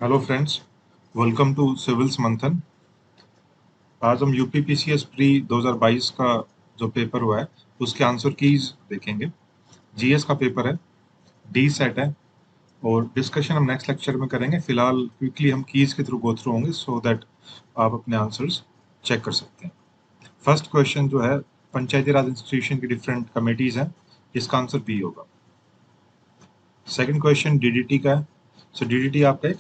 Hello friends, welcome to civils Manthan. आज हम UPPCS pre 2022 का जो पेपर हुआ है उसके आंसर कीज देखेंगे। जीएस का पेपर है, डी सेट है और डिस्कशन हम नेक्स्ट लेक्चर में करेंगे। फिलहाल क्विकली हम कीज के थ्रू गो थ्रू होंगे सो दैट आप अपने आंसर्स चेक कर सकते हैं। फर्स्ट क्वेश्चन जो है, पंचायती राज इंस्टीट्यूशन की डिफरेंट कमेटीज हैं, इसका आंसर बी होगा। सेकंड क्वेश्चन डीडीटी का है। सो डीडीटी आपका एक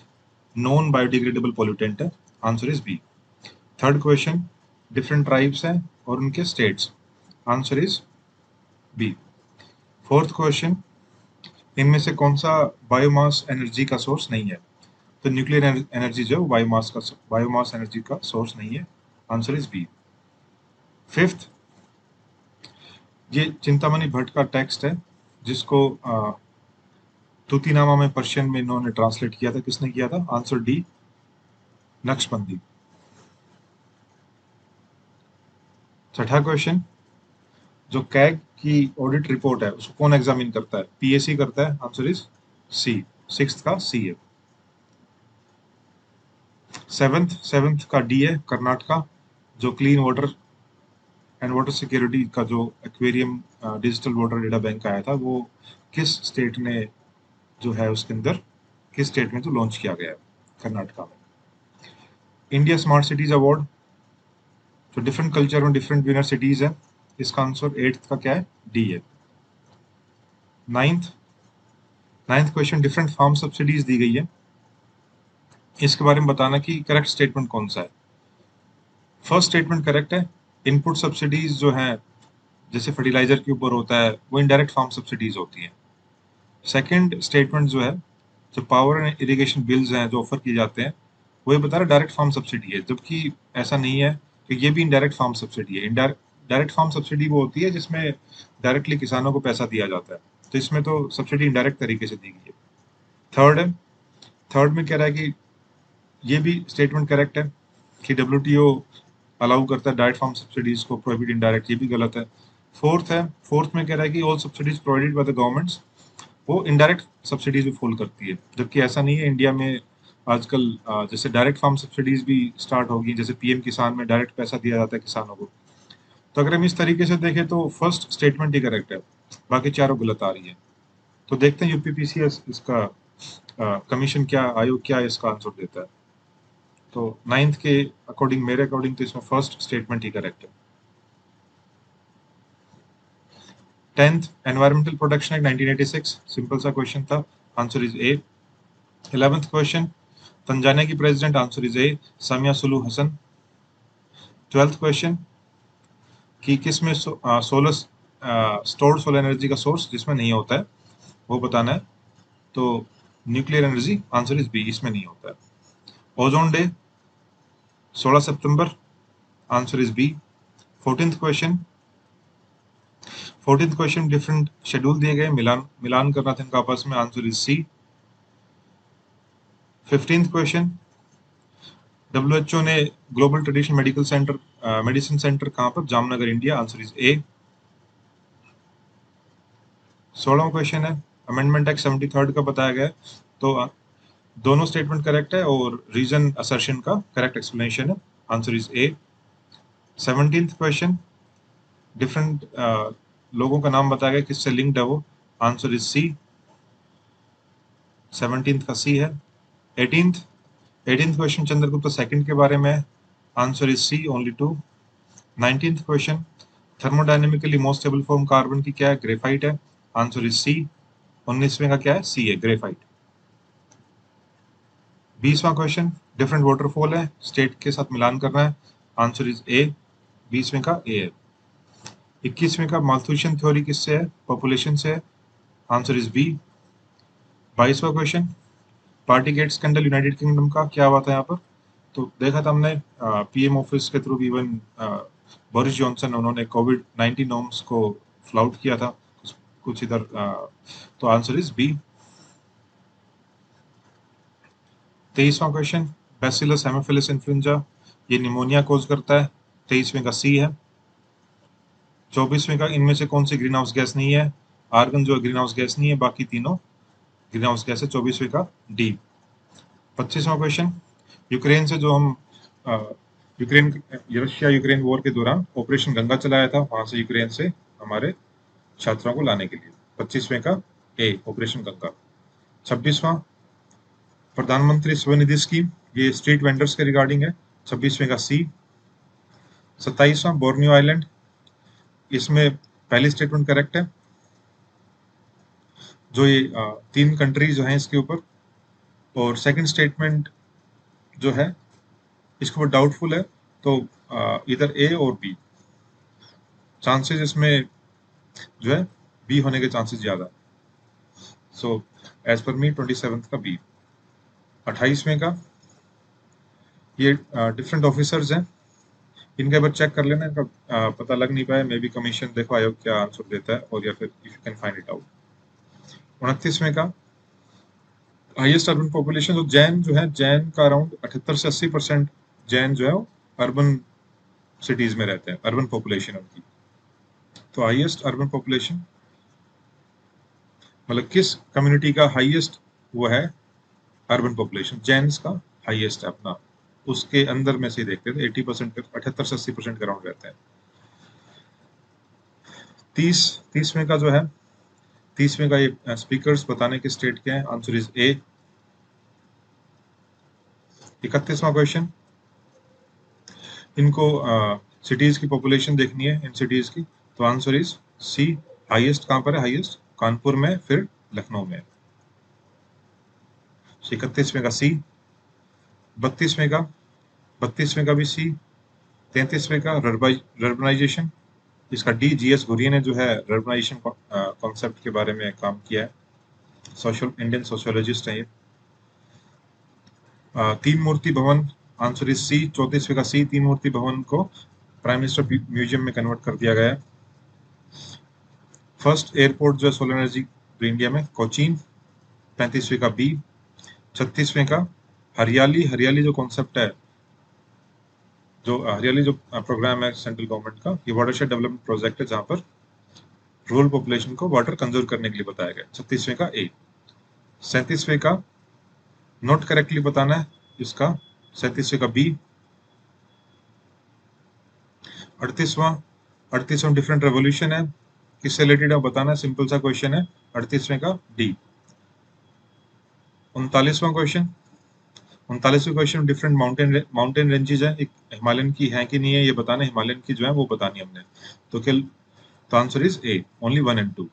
नॉन बायोडिग्रेडेबल पोल्यूटेंट है, answer is B. Third question, different tribes हैं और उनके states, answer is B. Fourth question, इनमें से कौन सा बायोमास एनर्जी का सोर्स नहीं है? तो न्यूक्लियर एनर्जी जो बायोमास एनर्जी का सोर्स नहीं है, आंसर इज बी। फिफ्थ, ये चिंतामणि भट्ट का टेक्स्ट है जिसको तुतीनामा में पर्शियन में इन्होंने ट्रांसलेट किया था। किसने किया था? Answer D, Naqshbandi. छठा क्वेश्चन, जो कैग की ऑडिट रिपोर्ट है उसको कौन एग्जामिन करता है? पीएससी करता है, आंसर इज सी। सिक्स्थ का सी है। सेवेंथ का डी है, कर्नाटका, जो clean water and water security का जो aquarium digital water data bank आया था वो किस स्टेट ने जो है उसके अंदर किस स्टेट में जो लॉन्च किया गया है? कर्नाटका में। इंडिया स्मार्ट सिटीज अवार्ड, जो डिफरेंट कल्चर में डिफरेंट विनर सिटीज है, इसका आंसर एट्थ का क्या है? डी है। Ninth ninth question, different farm subsidies दी गई है, इसके बारे में बताना कि करेक्ट स्टेटमेंट कौन सा है। फर्स्ट स्टेटमेंट करेक्ट है। इनपुट सब्सिडीज जो है जैसे फर्टिलाइजर के ऊपर होता है वो इनडायरेक्ट फार्म सब्सिडीज होती है। सेकंड स्टेटमेंट जो है, जो पावर एंड इरिगेशन बिल्स हैं जो ऑफर किए जाते हैं वो ये बता रहा है डायरेक्ट फार्म सब्सिडी है, जबकि ऐसा नहीं है कि ये भी इनडायरेक्ट फार्म सब्सिडी है। डायरेक्ट फार्म सब्सिडी वो होती है जिसमें डायरेक्टली किसानों को पैसा दिया जाता है, तो इसमें तो सब्सिडी इनडायरेक्ट तरीके से दी गई है। थर्ड है, थर्ड में कह रहा है कि ये भी स्टेटमेंट करेक्ट है कि डब्ल्यूटीओ अलाउ करता है डायरेक्ट फार्म सब्सिडीज को, प्रोहिबिट इनडायरेक्ट, ये भी गलत है। फोर्थ है, फोर्थ में कह रहा है कि all subsidies provided by the governments वो इनडायरेक्ट सब्सिडीज भी फॉल करती है, जबकि ऐसा नहीं है। इंडिया में आजकल जैसे डायरेक्ट फार्म सब्सिडीज भी स्टार्ट होगी, जैसे पीएम किसान में डायरेक्ट पैसा दिया जाता है किसानों को। तो अगर हम इस तरीके से देखें तो फर्स्ट स्टेटमेंट ही करेक्ट है, बाकी चारों गलत आ रही है। तो देखते हैं यूपीपीसीएस इसका कमीशन क्या, आयोग क्या इसका आंसर देता है। तो नाइन्थ के अकॉर्डिंग, मेरे अकॉर्डिंग, तो इसमें फर्स्ट स्टेटमेंट ही करेक्ट है। Tenth, environmental protection act 1986, simple सा क्वेश्चन था, answer is A. 11th question, Tanzania की president, answer is A, Samia Sulu Hassan. 12th question, कि किस में सोलर स्टोर्ड सोलर एनर्जी का सोर्स जिसमें नहीं होता है वो बताना है, तो nuclear energy, answer is B, इसमें नहीं होता है। ओजोन डे 16 सितंबर, answer is B. 14th question, 14th question, different schedule दिए गए, मिलान मिलान करना था इनका आपस में, answer is C. 15th question, WHO ने ग्लोबल ट्रेडिशनल मेडिसिन सेंटर कहाँ पर? Jamnagar, India, answer is A. 16वां क्वेश्चन है, अमेंडमेंट एक्ट 73 का बताया गया है, तो दोनों स्टेटमेंट करेक्ट है और रीजन असर्शन का करेक्ट एक्सप्लेनेशन है, answer is A. 17th question, different लोगों का नाम बताया गया, किससे लिंक्ड है वो, आंसर इज सी। 17th का सी है। 18th क्वेश्चन, चंद्रगुप्त सेकंड के बारे में, answer is C, only two. 19th question, thermodynamically most stable form carbon की क्या है? ग्रेफाइट है, आंसर इज सी। 19वें का क्या है? सी है, ग्रेफाइट। 20वां क्वेश्चन, डिफरेंट वाटरफॉल है, स्टेट के साथ मिलान करना है, आंसर इज ए, 20वें का ए है। 21वें का, माल्थुशियन थ्योरी किससे है? पॉपुलेशन से है, आंसर इज बी। 22वां question, party gate scandal United Kingdom का क्या हुआ था यहाँ पर? तो देखा था हमने पीएम ऑफिस के थ्रू, इवन बोरिस जॉनसन, उन्होंने कोविड-19 नॉर्म्स को फ्लाउट किया था कुछ इधर, तो आंसर इज बी। 23वां क्वेश्चन, बैसिलस हेमोफिलस इन्फ्लुएंजा, ये निमोनिया कोज करता है, 23वें का सी है। 24वें का, इनमें से कौन सी ग्रीन हाउस गैस नहीं है? आर्गन जो ग्रीन हाउस गैस नहीं है, बाकी तीनों ग्रीन हाउस गैस है, 24वें का डी। 25वां क्वेश्चन, यूक्रेन से जो हम यूक्रेन रशिया यूक्रेन वॉर के दौरान ऑपरेशन गंगा चलाया था, वहां से यूक्रेन से हमारे छात्रों को लाने के लिए। 25वें का ए ऑपरेशन गंगा। 26वां प्रधानमंत्री स्वनिधि स्कीम, ये स्ट्रीट वेंडर्स के रिगार्डिंग है। 26वें का सी। 27वां बोर्नियो आइलैंड, इसमें पहली स्टेटमेंट करेक्ट है। जो ये 3 कंट्रीज जो हैं इसके ऊपर, और सेकंड स्टेटमेंट जो है इसके ऊपर डाउटफुल है, तो इधर ए और बी। चांसेस इसमें जो है बी होने के चांसेस ज्यादा। सो एज पर मी 27th का बी। 28वें का ये डिफरेंट ऑफिसर्स हैं, इनका एक बार चेक कर लेना, इनका पता लग नहीं पाया, मे बी कमीशन देखो आयोग क्या आंसर देता है, और या फिर if you can find it out. 29वें का हाईएस्ट अर्बन पॉपुलेशन, जो जैन है, जैन का अराउंड 78 से 80% जैन जो है वो अर्बन सिटीज में रहते हैं, अर्बन पॉपुलेशन उनकी। तो हाईएस्ट अर्बन पॉपुलेशन मतलब किस कम्युनिटी का हाईएस्ट वो है अर्बन पॉपुलेशन, जैन्स का हाईएस्ट है अपना, उसके अंदर में से देखते थे 80%, 78 से 80% के अराउंड रहते हैं। 30वें का जो है, 30वें का ये स्पीकर्स बताने के स्टेट क्या है, आंसर इज ए। 31वां क्वेश्चन, इनको सिटीज की पॉपुलेशन देखनी है इन सिटीज की, तो आंसर इज सी। हाईएस्ट कहां पर है, हाईएस्ट कानपुर में, फिर लखनऊ में। 31वें का सी। 32वें का भी सी। 33वें का रर्बनाइजेशन, इसका डी। जीएस घुरिया ने जो है रर्बनाइजेशन कॉन्सेप्ट के बारे में काम किया है, इंडियन सोशियोलॉजिस्ट है ये। 3 मूर्ति भवन, आंसर इज सी। 34वें का सी। 3 मूर्ति भवन को प्राइम मिनिस्टर म्यूजियम में कन्वर्ट कर दिया गया है। फर्स्ट एयरपोर्ट जो है सोलर एनर्जी इंडिया में, कोचीन। 35वें का बी। 36वें का हरियाली जो कॉन्सेप्ट है, जो हरियाली जो प्रोग्राम है सेंट्रल गवर्नमेंट का, ये वाटरशेड डेवलपमेंट प्रोजेक्ट है, जहां पर रूरल पॉपुलेशन को वाटर कंजर्व करने के लिए बताया गया। 36वें का ए। 37वें का नोट करेक्टली बताना है इसका, 37वें का बी। 38वां डिफरेंट रेवोल्यूशन है, किससे रिलेटेड है बताना है, सिंपल सा क्वेश्चन है। 38वें का डी। 39वां क्वेश्चन डिफरेंट माउंटेन रेंजेस है, एक हिमालयन की है कि नहीं है ये बताना है, हिमालयन की जो है वो बतानी हमने, तो answer is A, only 1 and 2।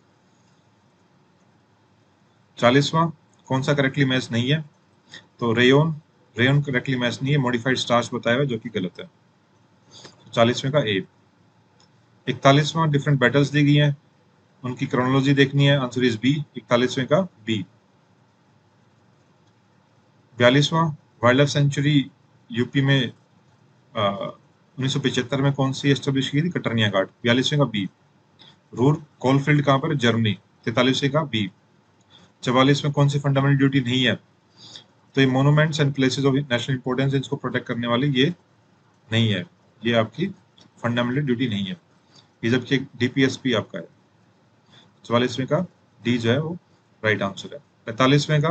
40वां कौन सा करेक्टली मैच नहीं है, तो रेयन करेक्टली मैच नहीं है, मॉडिफाइड स्टार्च बताया हुआ जो कि गलत है। 40वें का ए। 41वां डिफरेंट बैटल्स दी गई हैं, उनकी क्रोनोलॉजी देखनी है, आंसर इज बी। 41वें का बी। 42वां वाइल्ड लाइफ सेंचुरी यूपी में 1975 में कौन सी एस्टेब्लिश की थी, कटरनिया घाट। 42वें का बी। रूर कोलफील्ड कहां पर, जर्मनी। 43वें का बी। 44 में कौन सी फंडामेंटल ड्यूटी नहीं है, तो ये monuments and places of national importance, इसको प्रोटेक्ट करने वाली ये नहीं है, ये आपकी फंडामेंटल ड्यूटी नहीं है, ये जबकि डीपीएसपी आपका है। 44वें का डी जो है वो राइट आंसर है। 45वें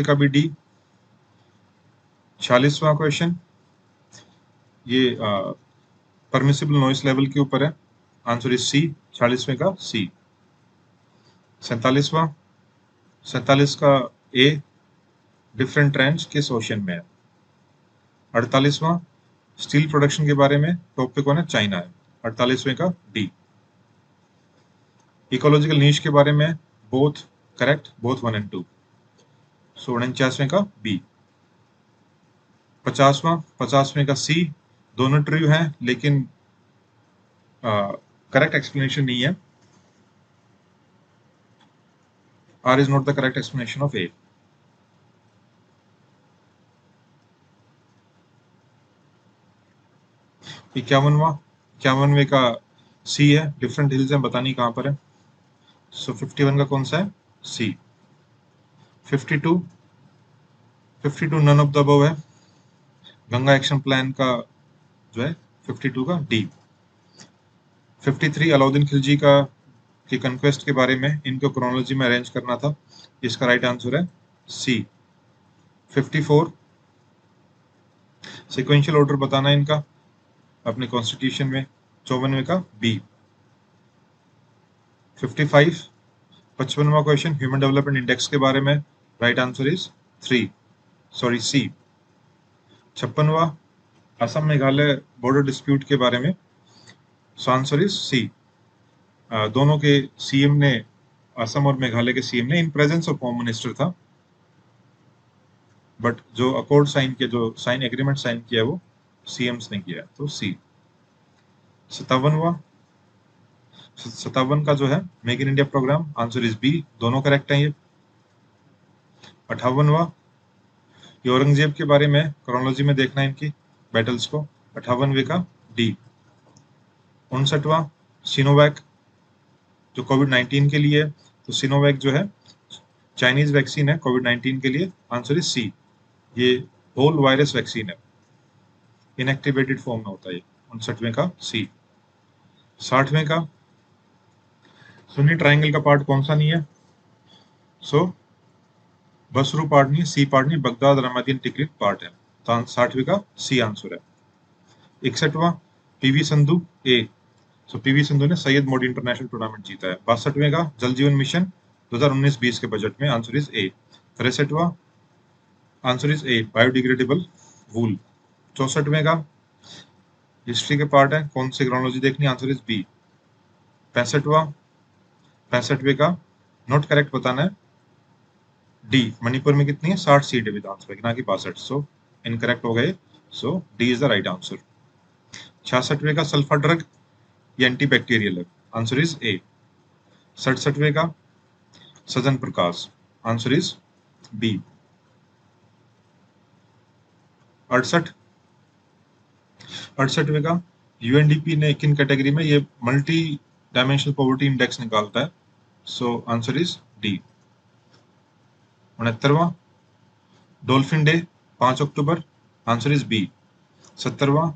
का भी डी। 46वां क्वेश्चन, ये परमिसिबल नॉइस लेवल के ऊपर है, आंसर इज सी। 46वें का सी। 47 का ए, डिफरेंट ट्रेंड्स किस ओशन में है। 48वां स्टील प्रोडक्शन के बारे में, टॉपिक कौन है, चाइना है। 48वें का डी। इकोलॉजिकल नीश के बारे में, बोथ करेक्ट, बोथ 1 and 2। 49वें का बी। 50वें का सी, दोनों ट्रू हैं, लेकिन करेक्ट एक्सप्लेनेशन नहीं है, R is not the correct explanation of A. इक्यावनवें का सी है, डिफरेंट हिल्स हैं, बतानी कहां पर है, सो 51 का कौन सा है, सी। 52 नन ऑफ द अबव है, गंगा एक्शन प्लान का जो है 52 का डी। 53 अलाउद्दीन खिलजी का की कन्क्वेस्ट के बारे में, इनको क्रोनोलॉजी में अरेंज करना था, इसका राइट आंसर है सी। 54 सिक्वेंशियल ऑर्डर बताना है इनका अपने कॉन्स्टिट्यूशन में, 54वें का बी। 55 55वां क्वेश्चन ह्यूमन डेवलपमेंट इंडेक्स के बारे में, right answer is 3 sorry C. 56वां असम मेघालय बॉर्डर डिस्प्यूट के बारे में, सो आंसर इज सी। दोनों के सीएम ने, असम और मेघालय के सीएम ने in presence of home minister था, बट जो अकॉर्ड साइन किया, जो साइन एग्रीमेंट साइन किया वो सीएम्स ने किया, तो सी। 57वां 57 का जो है make in India programme, answer is B, दोनों करेक्ट हैं ये। 58वां ये औरंगजेब के बारे में क्रोनोलॉजी में देखना है इनकी बैटल्स को, 58वें का डी। 59वां सिनोवैक जो कोविड-19 के लिए है, तो सिनोवैक जो है चाइनीज वैक्सीन है कोविड-19 के लिए, आंसर इज सी। ये होल वायरस वैक्सीन है, इनएक्टिवेटेड फॉर्म में होता है। 59वें का सी। 60वें का सुन्नी ट्रायंगल का पार्ट कौन सा नहीं है, सो बसरू पार्ट नहीं, सी पार्ट नहीं, बगदाद रमादीन टिकरित पार्ट है, तो 60वें का सी आंसर है। 61वां पीवी संधू ए, सो पीवी संधू ने सैयद मोदी इंटरनेशनल टूर्नामेंट जीता है। 62वें का जल जीवन मिशन 2019-20 के बजट में, आंसर इज ए। 63वां answer is A, biodegradable wool. 64वें का हिस्ट्री के पार्ट है, कौन सी क्रोनोलॉजी देखनी, आंसर इज बी। 65वें का नॉट करेक्ट बताना है, डी। मणिपुर में कितनी है, 60 सीट है विधानसभा की, ना कि 62, सो इनकरेक्ट हो गए, so D is the right answer. 66वें का सल्फा ड्रग ये एंटी बैक्टीरियल है, आंसर इज ए। 67वें का Sajan Prakash, answer is B. 68वें का यूएनडीपी ने किन कैटेगरी में ये मल्टी डायमेंशनल पॉवर्टी इंडेक्स निकालता है, सो आंसर इज डी। 69वां डॉल्फिन डे 5 अक्टूबर, आंसर इज बी। 70वां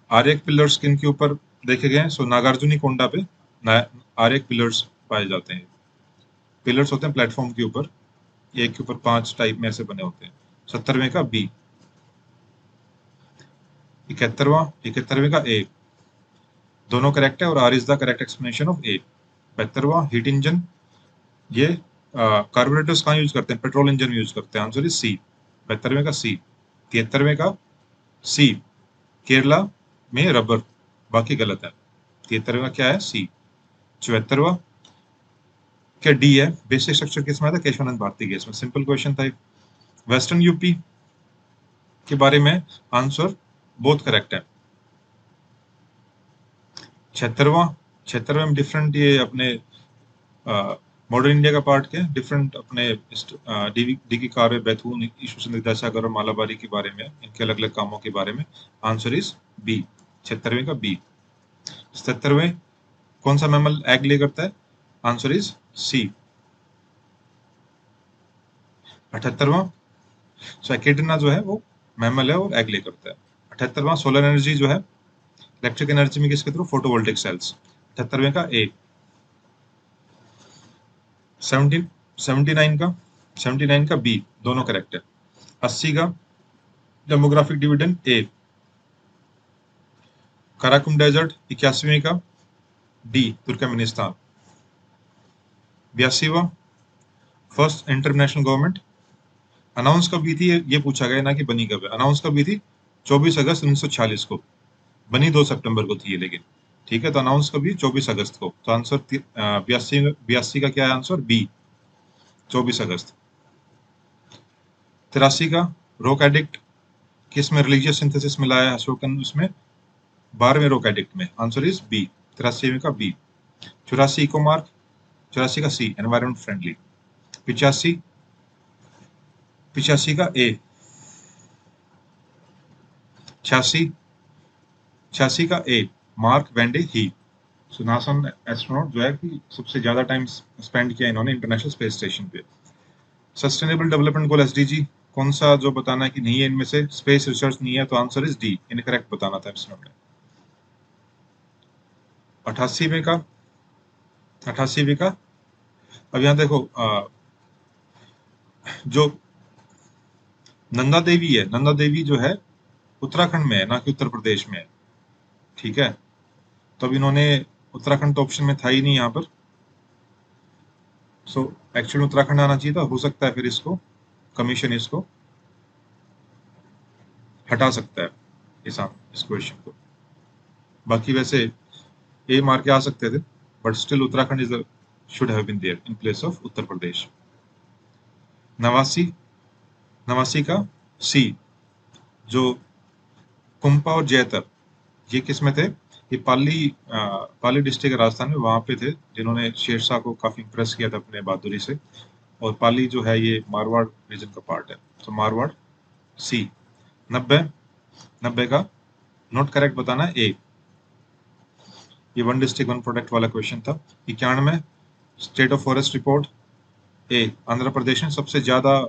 आर्यक पिलर्स किन के ऊपर देखे गए हैं, सो नागार्जुनी कोंडा पे आर्यक पिलर्स पाए जाते हैं। पिलर्स होते हैं प्लेटफॉर्म के ऊपर, एक के ऊपर 5 टाइप में ऐसे बने होते हैं। 70वें का बी। 71वें का ए, दोनों करेक्ट है और R is the correct explanation of A. 72वां हीट इंजन, ये कार्बोरेटर्स कहाँ यूज करते हैं, पेट्रोल इंजन यूज करते हैं, आंसर इज सी। 72वें का सी। 73वें का सी, केरला में रबर, बाकी गलत है। 73वां क्या है, सी। 74वां क्या डी है, बेसिक स्ट्रक्चर किस में था, केशवानंद भारती केस में, सिंपल क्वेश्चन था। वेस्टर्न यूपी के बारे में आंसर बोथ करेक्ट है। 76वें में डिफरेंट, ये अपने मॉडर्न इंडिया का पार्ट के डिफरेंट अपने डी की कार्य, बैथून, ईश्वर विद्यासागर और मालाबारी के बारे में, इनके अलग अलग कामों के बारे में, आंसर इज बी। 76वें का बी। 77वें कौन सा मैमल एग ले करता है, आंसर इज सी। 78वां एक्टिना जो है वो मैमल है और एग ले करता है। 78वां सोलर एनर्जी जो है इलेक्ट्रिक एनर्जी में किसके थ्रू, फोटोवोल्टिक सेल्स। 78वें का ए। 79 का बी, दोनों करेक्ट है। 80 का demographic dividend A. Karakum desert 81वें का डी, तुर्कमेनिस्तान। 82वां फर्स्ट इंटरनेशनल गवर्नमेंट अनाउंस कब हुई थी, ये पूछा गया, ना कि बनी कब है। अनाउंस कब हुई थी, 24 अगस्त 1946 को, बनी 2 सितंबर को थी ये, लेकिन ठीक है, तो अनाउंस कब हुई, 24 अगस्त को, तो आंसर 82 का क्या है आंसर, बी, 24 अगस्त। 83 का रोक एडिक्ट किस में रिलीजियस सिंथेसिस में लाया अशोकन, उसमें 12वें रोक एडिक्ट में, आंसर इज बी, 83वें का बी। 84 इको मार्क, 84 का सी, एनवायरमेंट फ्रेंडली। 85 का ए। 86 का ए, मार्क वेंडे ही, सो नासा एस्ट्रोनॉट जो है कि सबसे ज्यादा टाइम स्पेंड किया इन्होंने इंटरनेशनल स्पेस स्टेशन पे। सस्टेनेबल डेवलपमेंट गोल एसडीजी कौन सा जो बताना है कि नहीं है इनमें से, स्पेस रिसर्च नहीं है, तो आंसर इज डी, इनकरेक्ट बताना था इसमें हमने। 88वें का 88वें का अब यहाँ देखो, जो नंदा देवी है, नंदा देवी जो है उत्तराखंड में है, ना कि उत्तर प्रदेश में है। ठीक है, तो अब इन्होंने उत्तराखंड तो ऑप्शन में था ही नहीं यहाँ पर, सो एक्चुअली उत्तराखंड आना चाहिए था। हो सकता है फिर इसको कमीशन इसको हटा सकता है इस क्वेश्चन को। बाकी वैसे ए मार के आ सकते थे, but still Uttarakhand is should have been there in place of Uttar Pradesh. नवासी, नवासी का सी, जो कुंपा और जैतर, ये किस में थे? ये पाली डिस्ट्रिक्ट राजस्थान में, वहां पे थे जिन्होंने शेरशाह को काफी इंप्रेस किया था अपने बहादुरी से। और पाली जो है ये मारवाड़ रीजन का पार्ट है, तो मारवाड़ सी। 90, 90 का नॉट करेक्ट बताना ए। ये वन डिस्ट्रिक्ट वन प्रोडक्ट वाला क्वेश्चन था। 91 स्टेट ऑफ फॉरेस्ट रिपोर्ट ए, आंध्र प्रदेश ने सबसे ज्यादा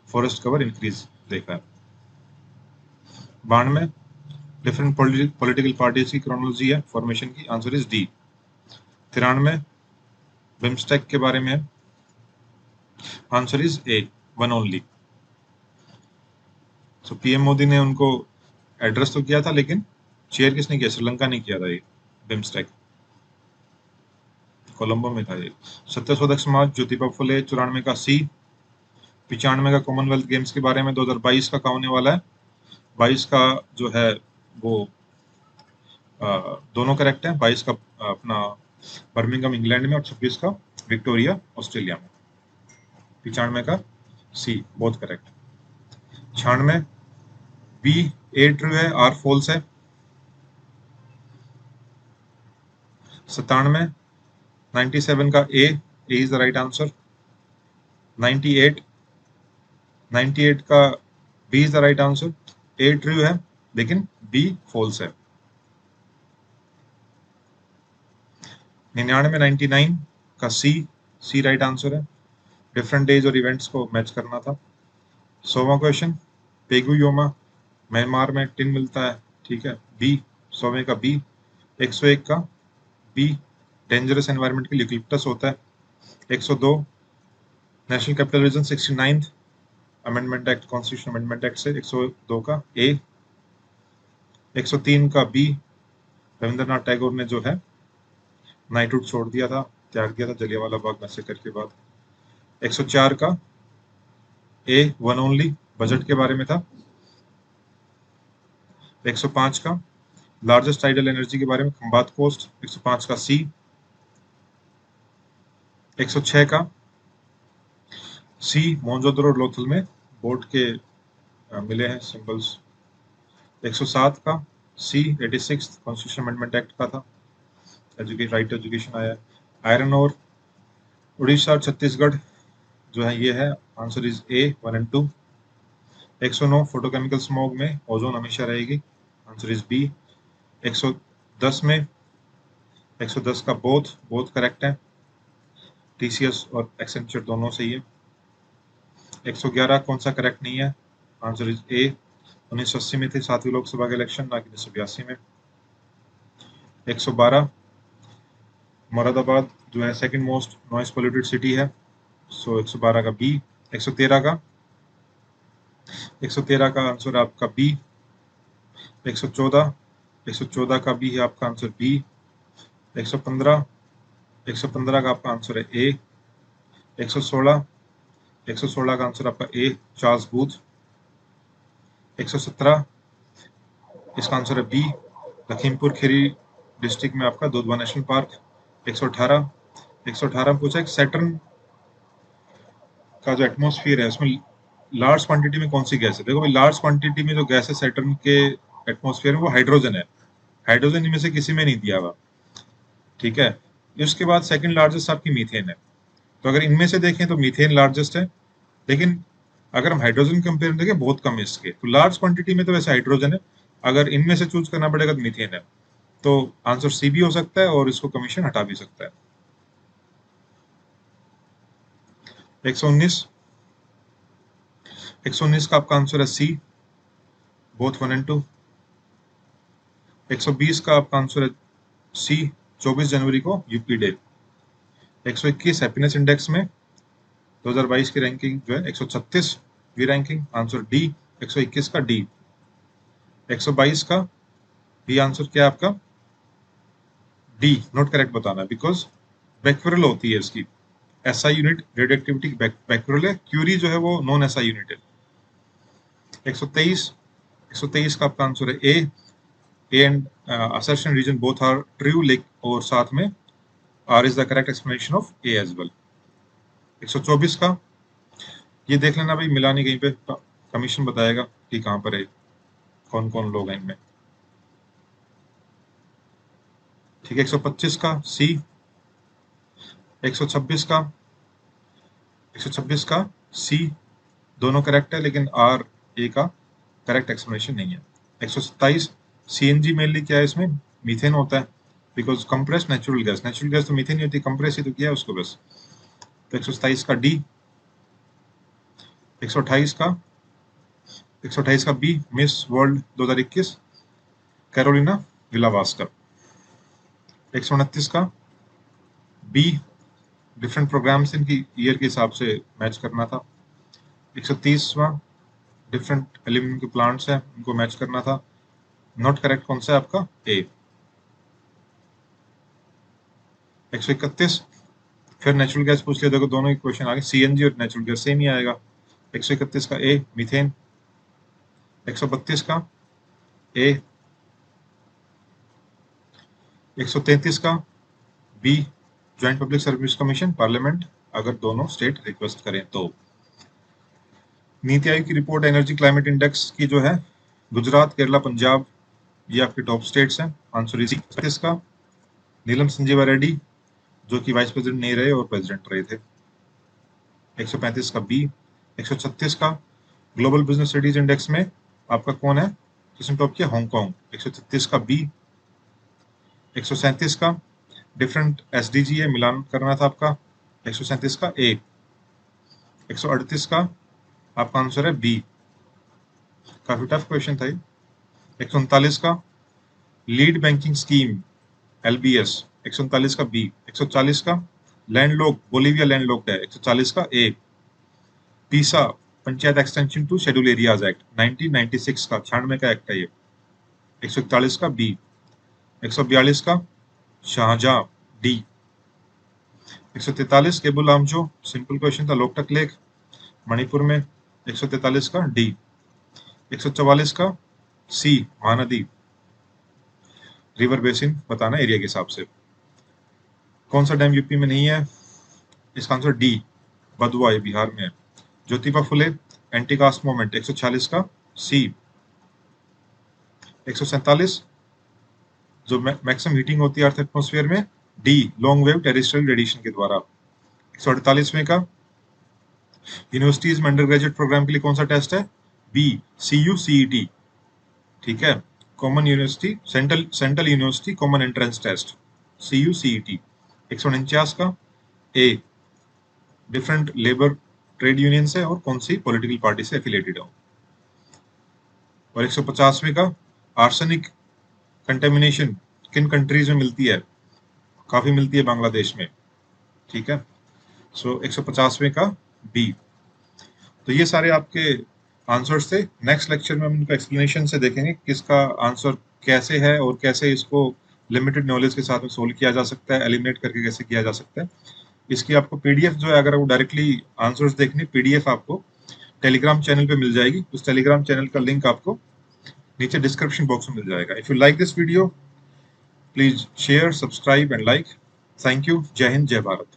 फॉरेस्ट कवर इंक्रीज देखा है। 92 डिफरेंट पॉलिटिकल पार्टीज की क्रोनोलॉजी है फॉर्मेशन की, आंसर इज डी। 93 बिम्स्टेक के बारे में है, answer is A, one only. So PM Modi ने उनको एड्रेस तो किया था, लेकिन चेयर किसने किया? श्रीलंका ने किया था ये बिम्स्टेक, कोलंबो में था ये। सत्यशोधक समाज ज्योतिबा फुले 94 का सी। 95 का कॉमनवेल्थ गेम्स के बारे में 2022 का होने वाला है। 22 का जो है वो दोनों करेक्ट है। 22 का अपना बर्मिंघम इंग्लैंड में और 26 का विक्टोरिया ऑस्ट्रेलिया में। 95 का सी बहुत करेक्ट। 96 बी ए ट्रू है, आर फॉल्स है। 97 97 का A is the right answer. 98 98 का B is the right answer. A true है लेकिन बी फॉल्स है। 99 99 का सी राइट आंसर है। डिफरेंट डेज और इवेंट्स को मैच करना था। 100वां क्वेश्चन, पेगु योमा म्यांमार में टिन मिलता है, ठीक है, बी। 100वें का बी। 101 का बी, डेंजरस एनवायरनमेंट के लिए यूकलिप्टस होता है। 102 national capital region 69th amendment act, constitution amendment act से 102 का ए। 103 का बी, रविंद्रनाथ टैगोर ने जो है नाइटहुड छोड़ दिया था, त्याग दिया था जलियांवाला बाग मैसेकर के बाद। 104 का ए, वन ओनली, बजट के बारे में था। 105 का लार्जेस्ट टाइडल एनर्जी के बारे में, खंबात कोस्ट। 105 का सी। 106 का सी, मोहनजोदड़ो और लोथल में बोर्ड के मिले हैं सिंबल्स। 107 का सी, 86 कॉन्स्टिट्यूशन अमेंडमेंट एक्ट का था, राइट टू एजुकेशन आया। आयरन और उड़ीसा और छत्तीसगढ़ जो है ये है, answer is A, 1 and 2। 109 photochemical smog में ओजोन हमेशा रहेगी, आंसर इज बी। 110 में 110 का बोथ करेक्ट है, टीसीएस और एक्सेंचर दोनों सही है। 111 कौन सा करेक्ट नहीं है, आंसर इज ए। 1980 में थे 7वीं लोकसभा के इलेक्शन, ना कि 1982 में। 112 मुरादाबाद जो है second most noise polluted city है, सो 112 का बी। 113 का आंसर आपका बी। 114 का भी है आपका आंसर बी। 115 का आपका आंसर है ए। 116 का आंसर आपका ए, चार्ल्स बूथ। 117 इसका आंसर है बी, लखीमपुर खीरी डिस्ट्रिक्ट में आपका दुधवा नेशनल पार्क। 118 में पूछा है सैटर्न का जो एटमॉस्फेयर है उसमें लार्ज क्वांटिटी में कौन सी गैस है। देखो भाई, लार्ज क्वांटिटी में जो गैस है सैटर्न के एटमॉस्फेयर में वो हाइड्रोजन है। हाइड्रोजन इनमें से किसी में नहीं दिया हुआ, ठीक है। उसके बाद सेकंड लार्जेस्ट आपकी मीथेन है। तो अगर इनमें से देखें तो मीथेन लार्जेस्ट है, लेकिन अगर हम हाइड्रोजन कंपेयर देखें बहुत कम है इसके। तो लार्ज क्वांटिटी में तो वैसे हाइड्रोजन है, अगर इनमें से चूज करना पड़ेगा तो मीथेन है। तो आंसर सी भी हो सकता है और इसको कमीशन हटा भी सकता है। 119 का आपका आंसर है सी, बोथ 1 एंड 2। 120 का आपका आंसर है सी, 24 जनवरी को यूपी डे। 121 हैप्पीनेस इंडेक्स में 2022 की रैंकिंग जो है 136, बी रैंकिंग, आंसर डी। 121 का डी। 122 का बी आंसर क्या है आपका? डी, नॉट करेक्ट बताना है बिकॉज बैक्यूरल होती है इसकी। SI unit radio activity Becquerel है, क्यूरी जो है वो नॉन एसआई यूनिट है। 123 का आपका आंसर है A and assertion reason both are true, लेक और साथ में R is the correct explanation of A as well. 124 का ये देख लेना भाई, मिला नहीं कहीं पे, कमीशन बताएगा कि कहां पर है, कौन कौन लोग हैं इनमें। ठीक है, 125 का सी। 126 का सी दोनों करेक्ट है, लेकिन आर ए का करेक्ट एक्सप्लेनेशन नहीं है। 127 सीएनजी मेनली क्या है, इसमें मीथेन होता है बिकॉज कंप्रेस नेचुरल गैस तो मीथेन नहीं होती, कंप्रेस ही तो किया है उसको बस। तो 127 का डी। 128 का बी, मिस वर्ल्ड 2021 कैरोलिना विलावास्कर। 129 का बी, डिफरेंट प्रोग्राम्स इनकी ईयर के हिसाब से मैच करना था। 130वां डिफरेंट एल्यूमिनियम के प्लांट्स हैं, उनको मैच करना था। नॉट करेक्ट कौन सा है आपका? ए। 131 फिर नेचुरल गैस पूछ लिया, देखो दोनों ही क्वेश्चन आ गए, सीएनजी और नेचुरल गैस सेम ही आएगा। 131 का ए मीथेन। 132 का ए। 133 का B, joint public service commission parliament, अगर दोनों स्टेट रिक्वेस्ट करें तो। नीति आयोग की रिपोर्ट एनर्जी क्लाइमेट इंडेक्स की जो है, गुजरात, केरला, पंजाब ये आपके टॉप स्टेट्स हैं। आंसर इसी का नीलम संजीवा रेड्डी, जो कि वाइस प्रेसिडेंट नहीं रहे और प्रेसिडेंट रहे थे। 135 का बी। 136 का ग्लोबल बिजनेस स्टडीज इंडेक्स में आपका कौन है, किसने टॉप किया? हांगकांग। 136 का बी। 137 का डिफरेंट एसडीजी है, मिलान करना था आपका। 137 का ए। 138 का आपका आंसर है बी, काफी टफ क्वेश्चन था ये। 139 का लीड बैंकिंग स्कीम एलबीएस, 139 का बी। 140 का लैंडलॉक, बोलीविया लैंडलॉक्ड है, 140 का A. PESA Panchayat extension to schedule areas act 1996 का, 96 का एक्ट है ये, 141 का बी। 142 का Shahjahan D. 143 Keibul Lamjao, simple question था, लोकटक लेक मणिपुर में, 143 का डी। 144 का सी, महानदी रिवर बेसिन बताना एरिया के हिसाब से। कौन सा डैम यूपी में नहीं है, इसका आंसर डी, बदुआ ये बिहार में है। Jyotiba Phule anti caste movement, 146 का सी। 147 जो मैक्सिमम हीटिंग होती है अर्थ एटमॉस्फेयर में, D, long wave terrestrial radiation के द्वारा। 148वें का यूनिवर्सिटीज में अंडर ग्रेजुएट प्रोग्राम के लिए कौन सा टेस्ट है, बी, CUCET, ठीक है, common university central university common entrance test, CUCET। 149 का A, different labour trade union से और कौन सी पॉलिटिकल पार्टी से एफिलिएटेड हो। और 150वें का आर्सेनिक कंटेमिनेशन किन कंट्रीज में मिलती है, काफी मिलती है बांग्लादेश में, ठीक है। सो 150वें का बी। तो ये सारे आपके आंसर्स थे। नेक्स्ट लेक्चर में हम इनका एक्सप्लेनेशन से देखेंगे किसका आंसर कैसे है और कैसे इसको लिमिटेड नॉलेज के साथ में सोल्व किया जा सकता है, एलिमिनेट करके कैसे किया जा सकता है। इसकी आपको पीडीएफ जो है, अगर वो डायरेक्टली आंसर्स देखने, पीडीएफ आपको टेलीग्राम चैनल पे मिल जाएगी। उस टेलीग्राम चैनल का लिंक आपको नीचे डिस्क्रिप्शन बॉक्स में मिल जाएगा। If you like this video, please share, subscribe and like. Thank you. जय हिंद, जय भारत।